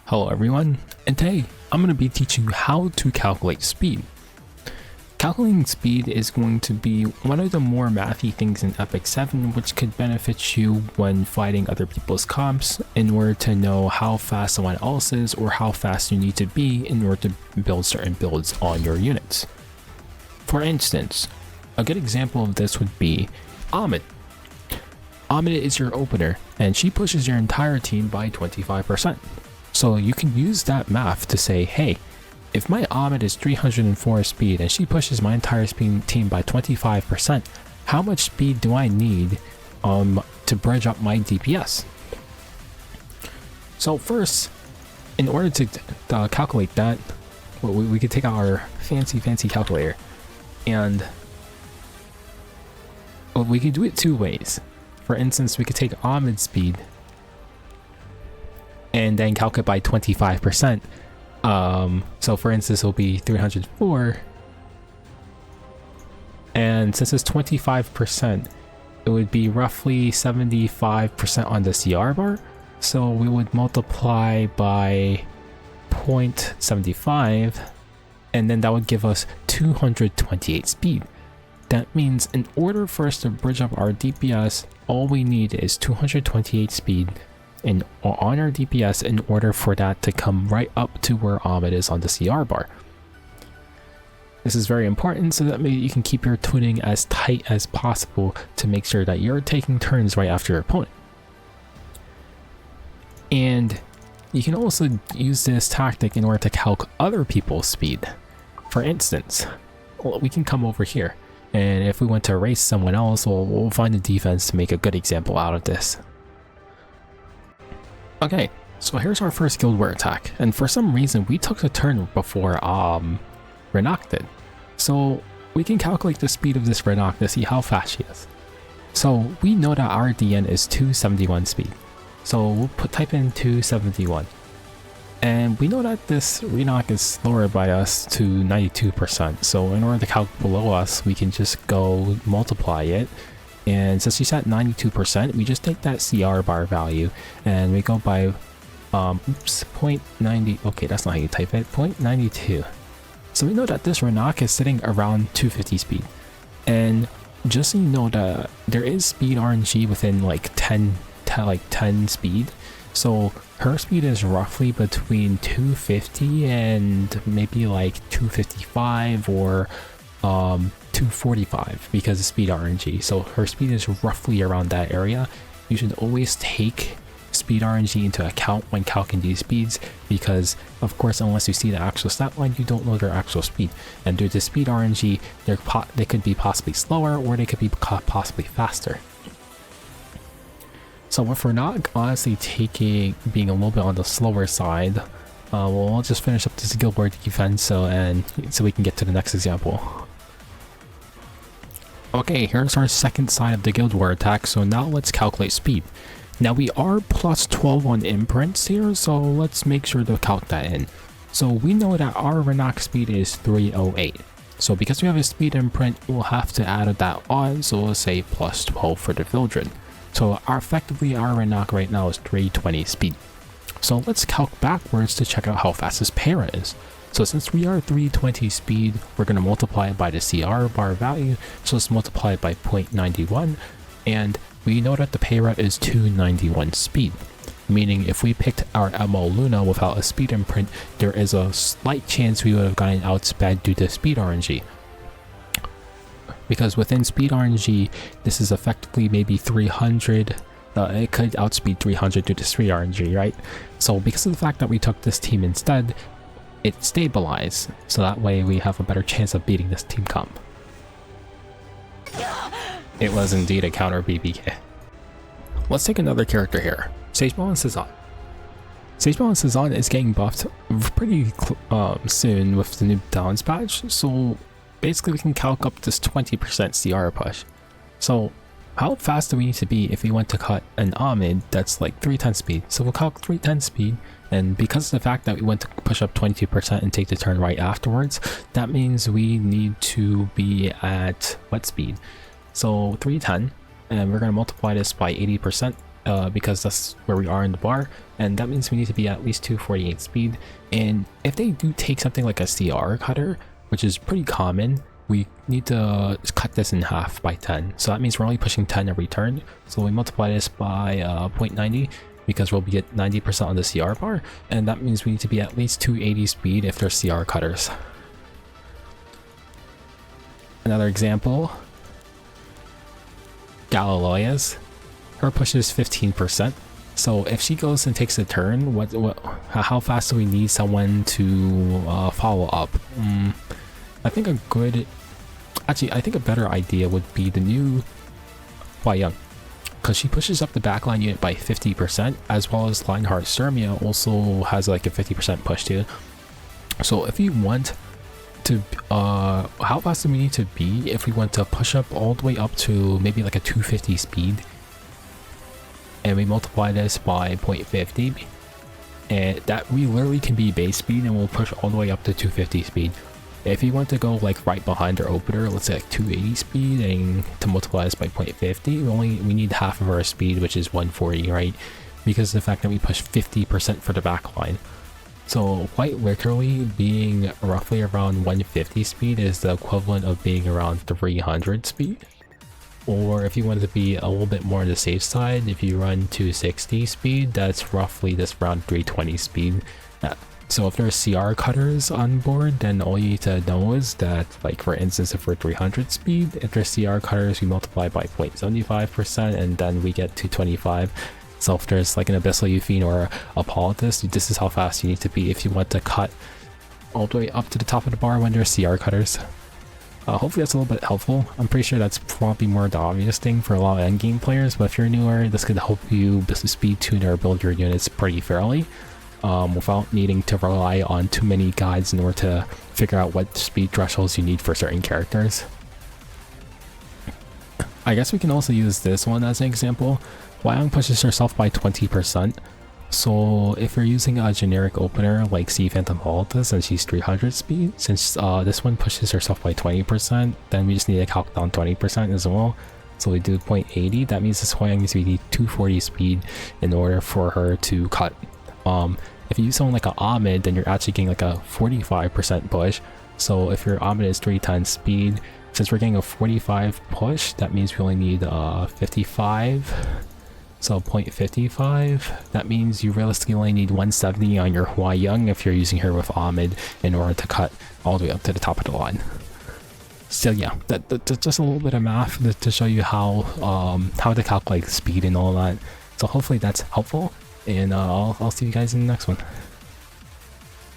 Hello everyone, and today I'm going to be teaching you how to calculate speed. Calculating speed is going to be one of the more mathy things in Epic 7 which could benefit you when fighting other people's comps in order to know how fast someone else is or how fast you need to be in order to build certain builds on your units. For instance, a good example of this would be Ahmed. Ahmed is your opener and she pushes your entire team by 25%. So you can use that math to say, hey, if my Ahmed is 304 speed and she pushes my entire team by 25%, how much speed do I need to bridge up my DPS? So first, in order to calculate that, we could take our fancy calculator, and we could do it two ways. For instance, we could take Ahmed's speed and then calculate by 25%. So for instance, it'll be 304, and since it's 25%, it would be roughly 75% on the CR bar. So we would multiply by 0.75, and then that would give us 228 speed. That means in order for us to bridge up our DPS, all we need is 228 speed on our DPS in order for that to come right up to where Ahmed is on the CR bar. This is very important so that maybe you can keep your tuning as tight as possible to make sure that you're taking turns right after your opponent. And you can also use this tactic in order to calc other people's speed. For instance, we can come over here, and if we want to race someone else, we'll find a defense to make a good example out of this. Okay, so here's our first guild war attack, and for some reason we took the turn before Renak did. So we can calculate the speed of this Renak to see how fast she is. So we know that our DN is 271 speed. So we'll type in 271. And we know that this Renak is slower by us to 92%. So in order to calculate below us, we can just go multiply it. And since she's at 92%, we just take that CR bar value and we go by 0.90. Okay, that's not how you type it. 0.92. So we know that this Renak is sitting around 250 speed. And just so you know that there is speed RNG within like 10 speed. So her speed is roughly between 250 and maybe like 255 or 245 because of speed RNG. So her speed is roughly around that area. You should always take speed RNG into account when calculating these speeds, because of course unless you see the actual stat line, you don't know their actual speed, and due to speed RNG they could be possibly slower or they could be possibly faster. So if we're not honestly being a little bit on the slower side, we'll just finish up this guild war defense so we can get to the next example. Okay, here's our second side of the guild war attack, so now let's calculate speed. Now we are plus 12 on imprints here, so let's make sure to calc that in. So we know that our Renak speed is 308. So because we have a speed imprint, we'll have to add that on, so we'll say plus 12 for the Vildred. So effectively our Renak right now is 320 speed. So let's calc backwards to check out how fast this Para is. So since we are 320 speed, we're going to multiply it by the CR bar value. So let's multiply it by 0.91. And we know that the Para is 291 speed. Meaning if we picked our MO Luna without a speed imprint, there is a slight chance we would have gotten outsped due to speed RNG. Because within speed RNG, this is effectively maybe 300. It could outspeed 300 due to speed RNG, right? So because of the fact that we took this team instead, it stabilized, so that way we have a better chance of beating this team comp. It was indeed a counter BBK. Let's take another character here, Sageball and Cezanne. Sageball and Cezanne is getting buffed pretty soon with the new balance patch, so basically we can calc up this 20% CR push. So how fast do we need to be if we want to cut an Ahmed that's like 310 speed? So we'll calc 310 speed, and because of the fact that we want to push up 22% and take the turn right afterwards, that means we need to be at what speed? So 310, and we're going to multiply this by 80%, because that's where we are in the bar, and that means we need to be at least 248 speed. And if they do take something like a CR cutter, which is pretty common, we need to cut this in half by 10. So that means we're only pushing 10 every turn. So we multiply this by 0.90 because we'll be at 90% on the CR bar, and that means we need to be at least 280 speed if they're CR cutters. Another example, Galilea's, her push is 15%. So if she goes and takes a turn, how fast do we need someone to follow up? I think I think a better idea would be the new Hua Young, because she pushes up the backline unit by 50%, as well as Lionheart Sermia also has like a 50% push too. So if you want to, how fast do we need to be if we want to push up all the way up to maybe like a 250 speed? And we multiply this by 0.50, and that we literally can be base speed, and we'll push all the way up to 250 speed. If you want to go like right behind our opener, let's say like 280 speed, and to multiply this by 0.50, we need half of our speed, which is 140, right? Because of the fact that we push 50% for the back line. So quite literally, being roughly around 150 speed is the equivalent of being around 300 speed. Or if you want to be a little bit more on the safe side, if you run 260 speed, that's roughly this around 320 speed. So if there are CR cutters on board, then all you need to know is that, like for instance, if we're 300 speed, if there's CR cutters, we multiply by 0.75%, and then we get 225. So if there's like an Abyssal Euphine or a Politis, this is how fast you need to be if you want to cut all the way up to the top of the bar when there's CR cutters. Hopefully that's a little bit helpful. I'm pretty sure that's probably more the obvious thing for a lot of endgame players, but if you're newer, this could help you speed tune or build your units pretty fairly, without needing to rely on too many guides in order to figure out what speed thresholds you need for certain characters. I guess we can also use this one as an example. Hua Young pushes herself by 20%. So if you're using a generic opener like Sea Phantom Politis and she's 300 speed, since this one pushes herself by 20%, then we just need to calc down 20% as well. So we do 0.80, that means this Hua Young needs to be 240 speed in order for her to cut. If you use someone like an Ahmed, then you're actually getting like a 45% push. So if your Ahmed is 3 times speed, since we're getting a 45 push, that means we only need 55. So 0.55, that means you realistically only need 170 on your Hua Young if you're using her with Ahmed in order to cut all the way up to the top of the line. So yeah, that's just a little bit of math to show you how to calculate speed and all that. So hopefully that's helpful, and I'll see you guys in the next one.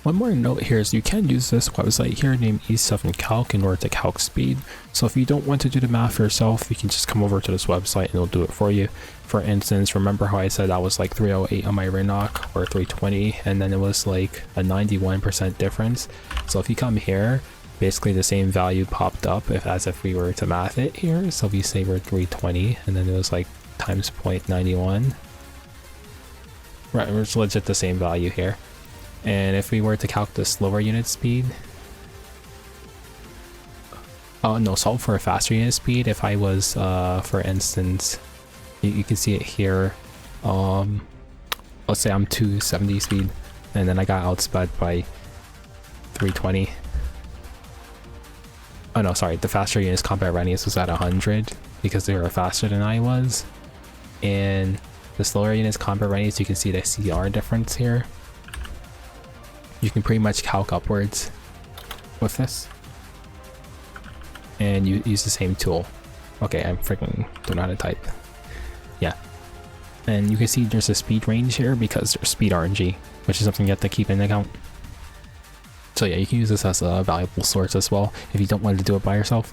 One more note here is you can use this website here named E7 Calc in order to calc speed. So if you don't want to do the math for yourself, you can just come over to this website and it'll do it for you. For instance, remember how I said I was like 308 on my Renock or 320, and then it was like a 91% difference. So if you come here, basically the same value popped up as if we were to math it here. So we say we're 320, and then it was like times 0.91. Right, it's legit the same value here. And if we were to calc the slower unit speed, solve for a faster unit speed, if I was, for instance, you can see it here, let's say I'm 270 speed, and then I got outsped by 320. Oh no, sorry, the faster unit's combat readiness was at 100, because they were faster than I was. And the slower unit's combat readiness, you can see the CR difference here. You can pretty much calc upwards with this, and you use the same tool. Okay, I freaking don't know how to type. Yeah, and you can see there's a speed range here because there's speed RNG, which is something you have to keep in account. So yeah, you can use this as a valuable source as well if you don't want to do it by yourself.